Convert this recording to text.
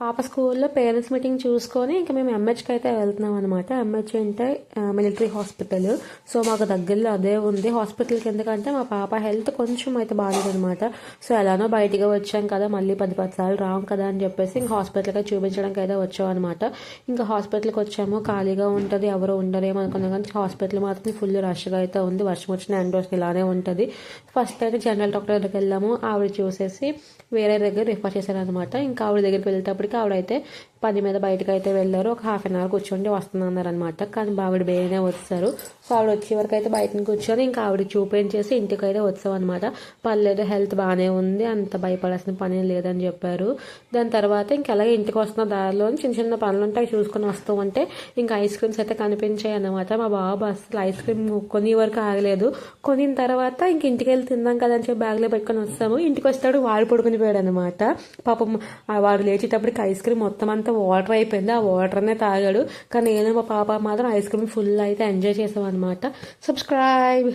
పాప స్కూల్లో parents meeting చూసుకొని ఇంకా మేము ఎంహెచ్కి అయితే వెళ్తున్నాం అనమాట. ఎంహెచ్ అంటే మిలిటరీ హాస్పిటల్. సో మాకు దగ్గరలో అదే ఉంది హాస్పిటల్కి. ఎందుకంటే మా పాప హెల్త్ కొంచెం అయితే బాగాలేదనమాట. సో ఎలానో బయటికి వచ్చాం కదా, మళ్ళీ 10 సార్లు రాం కదా అని చెప్పేసి ఇంకా హాస్పిటల్కి చూపించడానికి అయితే వచ్చాం అనమాట. ఇంకా హాస్పిటల్కి వచ్చాము, ఖాళీగా ఉంటుంది, ఎవరు ఉండరేమో అనుకున్నాం. కానీ హాస్పిటల్ మాత్రం ఫుల్ రష్గా అయితే ఉంది. వర్షం వచ్చిన ఎండ వస్తుంది, ఇలానే ఉంటుంది. ఫస్ట్ అయితే జనరల్ డాక్టర్ దగ్గరికి వెళ్ళాము. ఆవిడ చూసేసి వేరే దగ్గర రిఫర్ చేశారనమాట. ఇంకా ఆవిడ దగ్గరికి వెళ్ళేటప్పటికి ఆవిడైతే పని మీద బయటకు అయితే వెళ్ళారు. ఒక హాఫ్ అన్ అవర్ కూర్చోండి వస్తున్నారనమాట. కానీ ఆవిడ బేనే వస్తారు. సో ఆవిడ వచ్చే వరకు అయితే బయటని కూర్చొని ఇంకా ఆవిడ చూపించేసి ఇంటికి అయితే వచ్చామన్నమాట. పర్లేదు, హెల్త్ బాగానే ఉంది, అంత భయపడాల్సిన పని లేదని చెప్పారు. దాని తర్వాత ఇంకా అలాగే ఇంటికి వస్తున్న దారిలో చిన్న చిన్న పనులు ఉంటాయి చూసుకొని వస్తూ ఉంటే ఇంకా ఐస్ క్రీమ్స్ అయితే కనిపించాయి అన్నమాట. మా బాబు అసలు ఐస్ క్రీమ్ కొని వరకు ఆగలేదు. కొనిన తర్వాత ఇంక ఇంటికి వెళ్ళి తిందాం కదా అని చెప్పి బ్యాగ్లో పెట్టుకొని వస్తాము. ఇంటికి వచ్చేటప్పుడు వాడు పడుకుని పోయాడు అనమాట. పాపం వాడు లేచేటప్పటికి ఐస్ క్రీమ్ మొత్తం అంతా వాటర్ అయిపోయింది. ఆ వాటర్నే తాగాడు. కానీ నేను మా పాప మాత్రం ఐస్ క్రీమ్ ఫుల్ అయితే ఎంజాయ్ చేసాం అనమాట. సబ్స్క్రైబ్.